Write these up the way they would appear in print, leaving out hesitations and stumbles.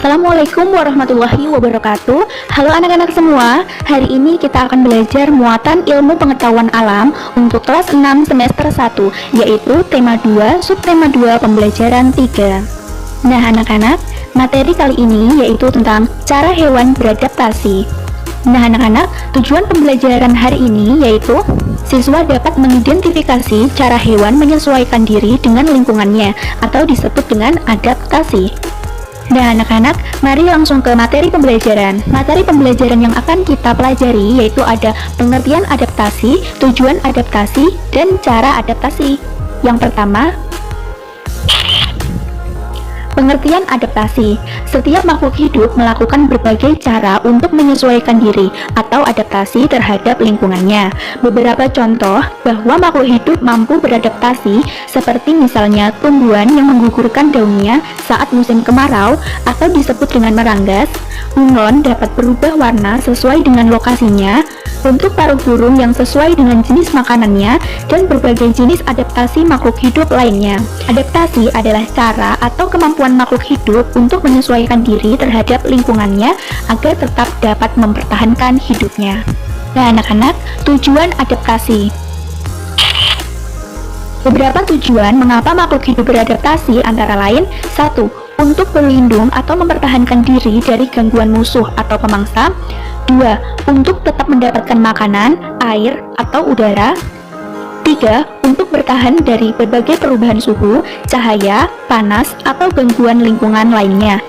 Assalamualaikum warahmatullahi wabarakatuh. Halo anak-anak semua. Hari ini kita akan belajar muatan ilmu pengetahuan alam untuk kelas 6 semester 1, yaitu tema 2, subtema 2, pembelajaran 3. Nah anak-anak, materi kali ini yaitu tentang cara hewan beradaptasi. Nah anak-anak, tujuan pembelajaran hari ini yaitu siswa dapat mengidentifikasi cara hewan menyesuaikan diri dengan lingkungannya atau disebut dengan adaptasi. Nah anak-anak, mari langsung ke materi pembelajaran. Materi pembelajaran yang akan kita pelajari yaitu ada pengertian adaptasi, tujuan adaptasi, dan cara adaptasi. Yang pertama, pengertian adaptasi. Setiap makhluk hidup melakukan berbagai cara untuk menyesuaikan diri atau adaptasi terhadap lingkungannya. Beberapa contoh bahwa makhluk hidup mampu beradaptasi seperti misalnya tumbuhan yang menggugurkan daunnya saat musim kemarau atau disebut dengan meranggas. Bunglon dapat berubah warna sesuai dengan lokasinya. Untuk paruh burung yang sesuai dengan jenis makanannya, dan berbagai jenis adaptasi makhluk hidup lainnya. Adaptasi adalah cara atau kemampuan makhluk hidup untuk menyesuaikan diri terhadap lingkungannya agar tetap dapat mempertahankan hidupnya. Nah anak-anak, tujuan adaptasi. Beberapa tujuan mengapa makhluk hidup beradaptasi antara lain: 1. Untuk berlindung atau mempertahankan diri dari gangguan musuh atau pemangsa. 2. Untuk tetap mendapatkan makanan, air, atau udara. 3. Untuk bertahan dari berbagai perubahan suhu, cahaya, panas, atau gangguan lingkungan lainnya.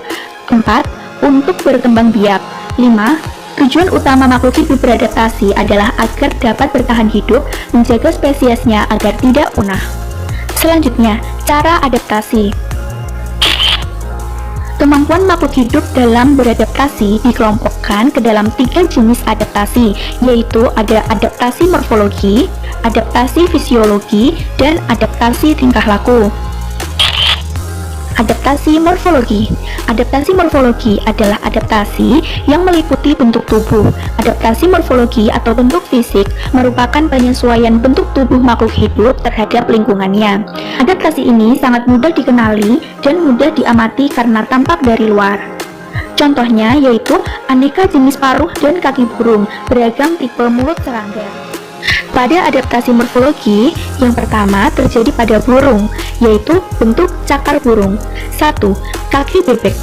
4. Untuk berkembang biak. 5. Tujuan utama makhluk hidup beradaptasi adalah agar dapat bertahan hidup, menjaga spesiesnya agar tidak punah. Selanjutnya, cara adaptasi. Kemampuan makhluk hidup dalam beradaptasi dikelompokkan ke dalam 3 jenis adaptasi, yaitu ada adaptasi morfologi, adaptasi fisiologi, dan adaptasi tingkah laku. Adaptasi morfologi. Adaptasi morfologi adalah adaptasi yang meliputi bentuk tubuh. Adaptasi morfologi atau bentuk fisik merupakan penyesuaian bentuk tubuh makhluk hidup terhadap lingkungannya. Adaptasi ini sangat mudah dikenali dan mudah diamati karena tampak dari luar. Contohnya yaitu aneka jenis paruh dan kaki burung, beragam tipe mulut serangga. Pada adaptasi morfologi, yang pertama terjadi pada burung, yaitu bentuk cakar burung. 1. Kaki bebek.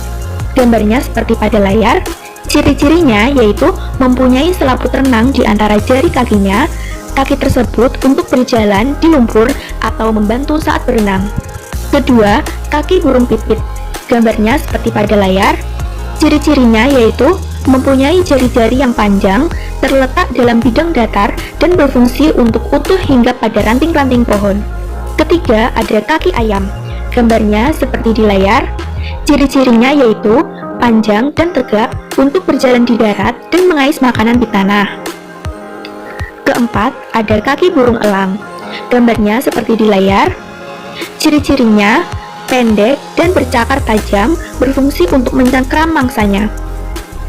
Gambarnya seperti pada layar. Ciri-cirinya yaitu mempunyai selaput renang di antara jari kakinya. Kaki tersebut untuk berjalan di lumpur atau membantu saat berenang. Kedua, kaki burung pipit. Gambarnya seperti pada layar. Ciri-cirinya yaitu mempunyai jari-jari yang panjang, terletak dalam bidang datar, dan berfungsi untuk utuh hingga pada ranting-ranting pohon. Ketiga, ada kaki ayam. Gambarnya seperti di layar. Ciri-cirinya yaitu panjang dan tegak untuk berjalan di darat dan mengais makanan di tanah. Keempat, ada kaki burung elang. Gambarnya seperti di layar. Ciri-cirinya pendek dan bercakar tajam, berfungsi untuk mencengkram mangsanya.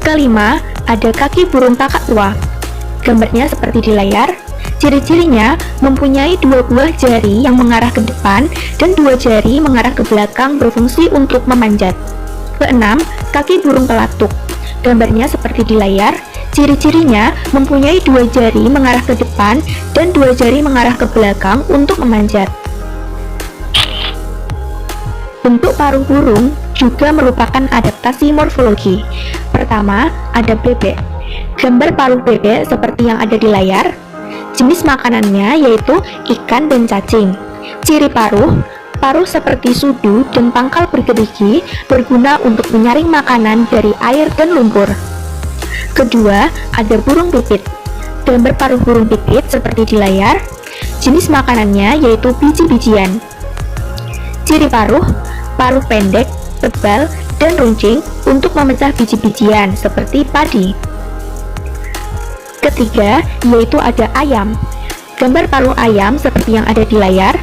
Kelima, ada kaki burung kakak tua. Gambarnya seperti di layar. Ciri-cirinya mempunyai 2 buah jari yang mengarah ke depan dan 2 jari mengarah ke belakang, berfungsi untuk memanjat. Keenam, kaki burung pelatuk. Gambarnya seperti di layar. Ciri-cirinya mempunyai 2 jari mengarah ke depan dan 2 jari mengarah ke belakang untuk memanjat. Bentuk paruh burung juga merupakan adaptasi morfologi. Pertama, ada bebek. Gambar paruh bebek seperti yang ada di layar. Jenis makanannya yaitu ikan dan cacing. Ciri paruh, paruh seperti sudu dan pangkal bergerigi, berguna untuk menyaring makanan dari air dan lumpur. Kedua, ada burung pipit. Gambar paruh burung pipit seperti di layar. Jenis makanannya yaitu biji-bijian. Ciri paruh, paruh pendek, tebal, dan runcing untuk memecah biji-bijian seperti padi. Ketiga, yaitu ada ayam. Gambar paruh ayam seperti yang ada di layar.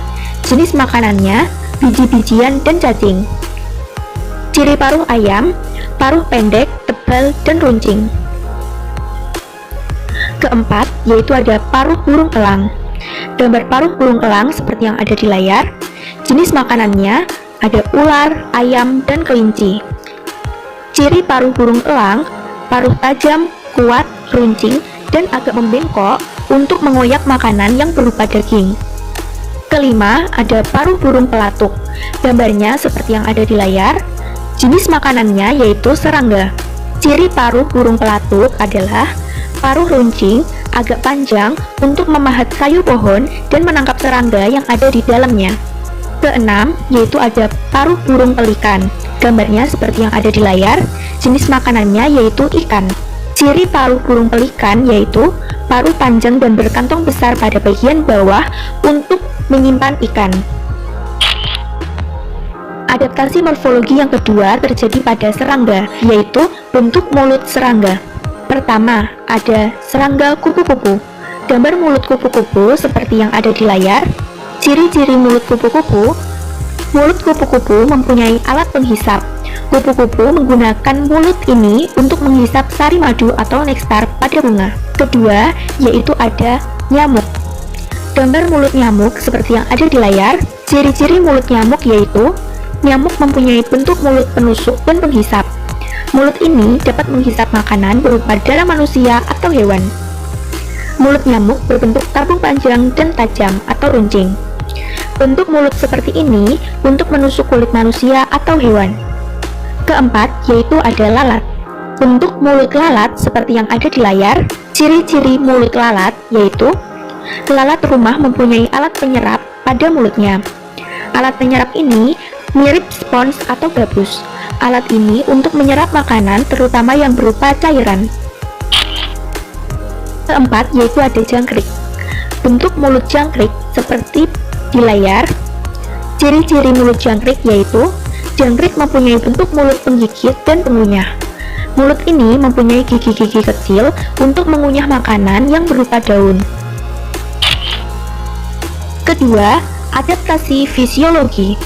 Jenis makanannya biji-bijian dan cacing. Ciri paruh ayam, paruh pendek, tebal, dan runcing. Keempat, yaitu ada paruh burung elang. Gambar paruh burung elang seperti yang ada di layar. Jenis makanannya ada ular, ayam, dan kelinci. Ciri paruh burung elang, paruh tajam, kuat, runcing, dan agak membengkok untuk mengoyak makanan yang berupa daging. Kelima, ada paruh burung pelatuk. Gambarnya seperti yang ada di layar. Jenis makanannya yaitu serangga. Ciri paruh burung pelatuk adalah paruh runcing, agak panjang untuk memahat kayu pohon dan menangkap serangga yang ada di dalamnya. Keenam, yaitu ada paruh burung pelikan. Gambarnya seperti yang ada di layar. Jenis makanannya yaitu ikan. Ciri paruh burung pelikan yaitu paruh panjang dan berkantong besar pada bagian bawah untuk menyimpan ikan. Adaptasi morfologi yang kedua terjadi pada serangga, yaitu bentuk mulut serangga. Pertama, ada serangga kupu-kupu. Gambar mulut kupu-kupu seperti yang ada di layar. Ciri-ciri mulut kupu-kupu: mulut kupu-kupu mempunyai alat penghisap. Kupu-kupu menggunakan mulut ini untuk menghisap sari madu atau nektar pada bunga. Kedua, yaitu ada nyamuk. Gambar mulut nyamuk seperti yang ada di layar. Ciri-ciri mulut nyamuk yaitu nyamuk mempunyai bentuk mulut penusuk dan penghisap. Mulut ini dapat menghisap makanan berupa darah manusia atau hewan. Mulut nyamuk berbentuk tabung panjang dan tajam atau runcing. Bentuk mulut seperti ini untuk menusuk kulit manusia atau hewan. Keempat, yaitu ada lalat. Bentuk mulut lalat seperti yang ada di layar. Ciri-ciri mulut lalat yaitu lalat rumah mempunyai alat penyerap pada mulutnya. Alat penyerap ini mirip spons atau gabus. Alat ini untuk menyerap makanan terutama yang berupa cairan. Keempat, yaitu ada jangkrik. Bentuk mulut jangkrik seperti di layar. Ciri-ciri mulut jangkrik yaitu jangkrik mempunyai bentuk mulut penggigit dan pengunyah. Mulut ini mempunyai gigi-gigi kecil untuk mengunyah makanan yang berupa daun. Kedua, adaptasi fisiologi.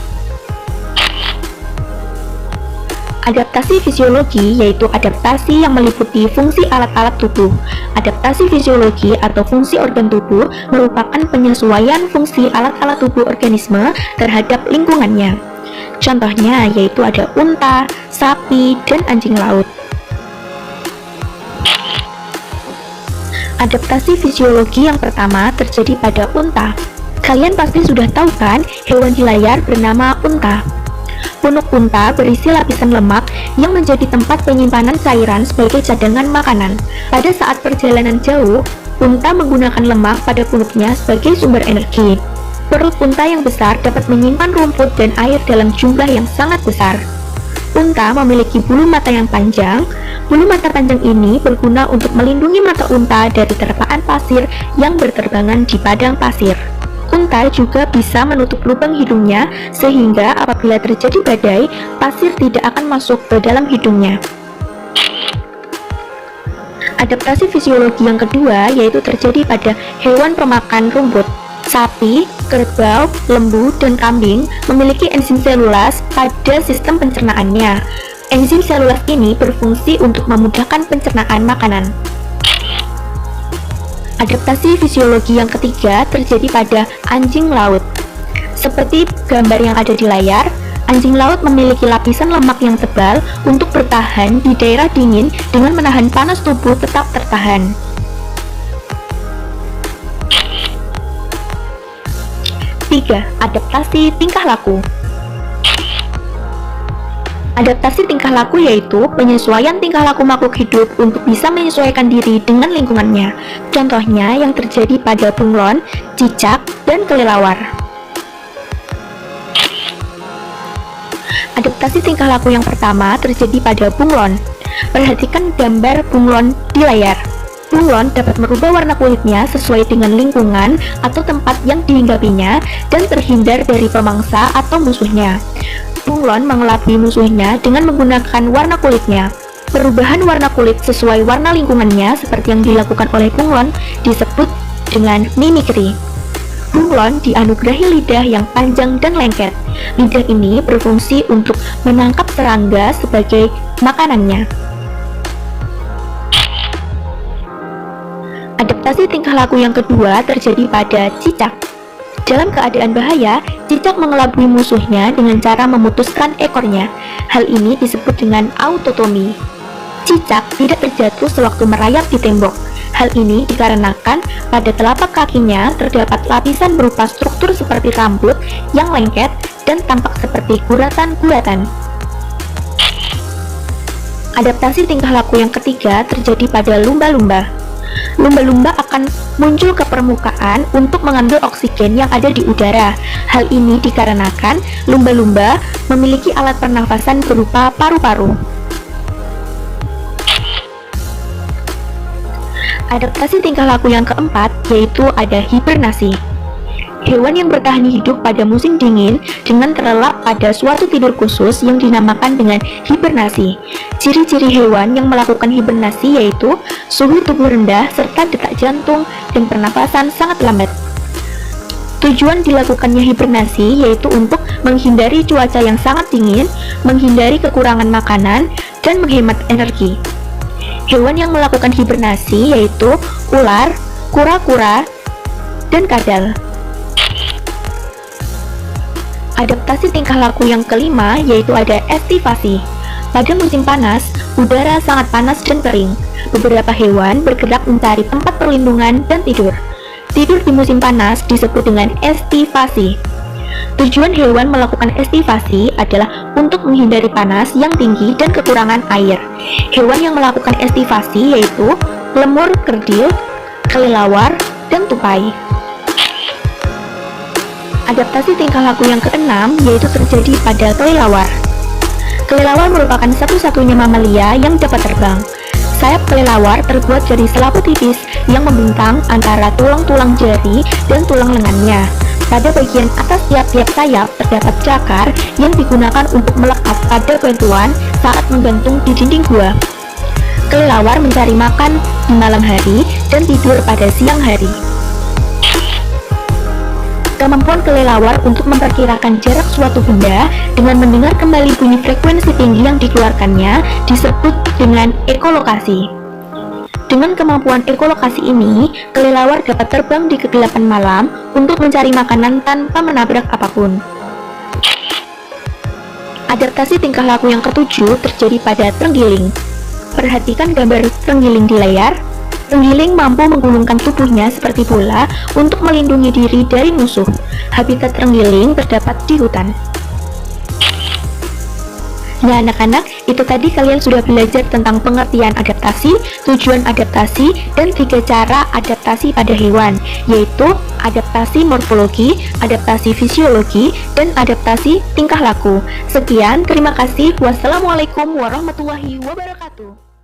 Adaptasi fisiologi yaitu adaptasi yang meliputi fungsi alat-alat tubuh. Adaptasi fisiologi atau fungsi organ tubuh merupakan penyesuaian fungsi alat-alat tubuh organisme terhadap lingkungannya. Contohnya yaitu ada unta, sapi, dan anjing laut. Adaptasi fisiologi yang pertama terjadi pada unta. Kalian pasti sudah tahu kan hewan di layar bernama unta. Punuk unta berisi lapisan lemak yang menjadi tempat penyimpanan cairan sebagai cadangan makanan. Pada saat perjalanan jauh, unta menggunakan lemak pada punuknya sebagai sumber energi. Perut unta yang besar dapat menyimpan rumput dan air dalam jumlah yang sangat besar. Unta memiliki bulu mata yang panjang. Bulu mata panjang ini berguna untuk melindungi mata unta dari terpaan pasir yang berterbangan di padang pasir. Unta juga bisa menutup lubang hidungnya sehingga apabila terjadi badai, pasir tidak akan masuk ke dalam hidungnya. Adaptasi fisiologi yang kedua yaitu terjadi pada hewan pemakan rumput. Sapi, kerbau, lembu, dan kambing memiliki enzim selulas pada sistem pencernaannya. Enzim selulas ini berfungsi untuk memudahkan pencernaan makanan. Adaptasi fisiologi yang ketiga terjadi pada anjing laut. Seperti gambar yang ada di layar, anjing laut memiliki lapisan lemak yang tebal untuk bertahan di daerah dingin dengan menahan panas tubuh tetap tertahan. Tiga, adaptasi tingkah laku. Adaptasi tingkah laku yaitu penyesuaian tingkah laku makhluk hidup untuk bisa menyesuaikan diri dengan lingkungannya. Contohnya yang terjadi pada bunglon, cicak, dan kelelawar. Adaptasi tingkah laku yang pertama terjadi pada bunglon. Perhatikan gambar bunglon di layar. Bunglon dapat merubah warna kulitnya sesuai dengan lingkungan atau tempat yang dihinggapinya dan terhindar dari pemangsa atau musuhnya. Bunglon mengelabui musuhnya dengan menggunakan warna kulitnya. Perubahan warna kulit sesuai warna lingkungannya seperti yang dilakukan oleh bunglon disebut dengan mimikri. Bunglon dianugerahi lidah yang panjang dan lengket. Lidah ini berfungsi untuk menangkap serangga sebagai makanannya. Adaptasi tingkah laku yang kedua terjadi pada cicak. Dalam keadaan bahaya, cicak mengelabui musuhnya dengan cara memutuskan ekornya. Hal ini disebut dengan autotomi. Cicak tidak terjatuh sewaktu merayap di tembok. Hal ini dikarenakan pada telapak kakinya terdapat lapisan berupa struktur seperti rambut yang lengket dan tampak seperti guratan-guratan. Adaptasi tingkah laku yang ketiga terjadi pada lumba-lumba. Lumba-lumba akan muncul ke permukaan untuk mengambil oksigen yang ada di udara. Hal ini dikarenakan lumba-lumba memiliki alat pernafasan berupa paru-paru. Adaptasi tingkah laku yang keempat yaitu ada hibernasi. Hewan yang bertahan hidup pada musim dingin dengan terlelap pada suatu tidur khusus yang dinamakan dengan hibernasi. Ciri-ciri hewan yang melakukan hibernasi yaitu suhu tubuh rendah serta detak jantung dan pernafasan sangat lambat. Tujuan dilakukannya hibernasi yaitu untuk menghindari cuaca yang sangat dingin, menghindari kekurangan makanan, dan menghemat energi. Hewan yang melakukan hibernasi yaitu ular, kura-kura, dan kadal. Adaptasi tingkah laku yang kelima yaitu ada estivasi. Pada musim panas, udara sangat panas dan kering. Beberapa hewan bergerak mencari tempat perlindungan dan tidur. Tidur di musim panas disebut dengan estivasi. Tujuan hewan melakukan estivasi adalah untuk menghindari panas yang tinggi dan kekurangan air. Hewan yang melakukan estivasi yaitu lemur kerdil, kelelawar, dan tupai. Adaptasi tingkah laku yang keenam yaitu terjadi pada kelelawar. Kelelawar merupakan satu-satunya mamalia yang dapat terbang. Sayap kelelawar terbuat dari selaput tipis yang membentang antara tulang-tulang jari dan tulang lengannya. Pada bagian atas tiap-tiap sayap terdapat cakar yang digunakan untuk melekat pada bantuan saat menggantung di dinding gua. Kelelawar mencari makan di malam hari dan tidur pada siang hari. Kemampuan kelelawar untuk memperkirakan jarak suatu benda dengan mendengar kembali bunyi frekuensi tinggi yang dikeluarkannya disebut dengan ekolokasi. Dengan kemampuan ekolokasi ini, kelelawar dapat terbang di kegelapan malam untuk mencari makanan tanpa menabrak apapun. Adaptasi tingkah laku yang ketujuh terjadi pada terenggiling. Perhatikan gambar terenggiling di layar. Terenggiling mampu menggulungkan tubuhnya seperti bola untuk melindungi diri dari musuh. Habitat terenggiling terdapat di hutan. Nah anak-anak, itu tadi kalian sudah belajar tentang pengertian adaptasi, tujuan adaptasi, dan 3 cara adaptasi pada hewan, yaitu adaptasi morfologi, adaptasi fisiologi, dan adaptasi tingkah laku. Sekian, terima kasih. Wassalamualaikum warahmatullahi wabarakatuh.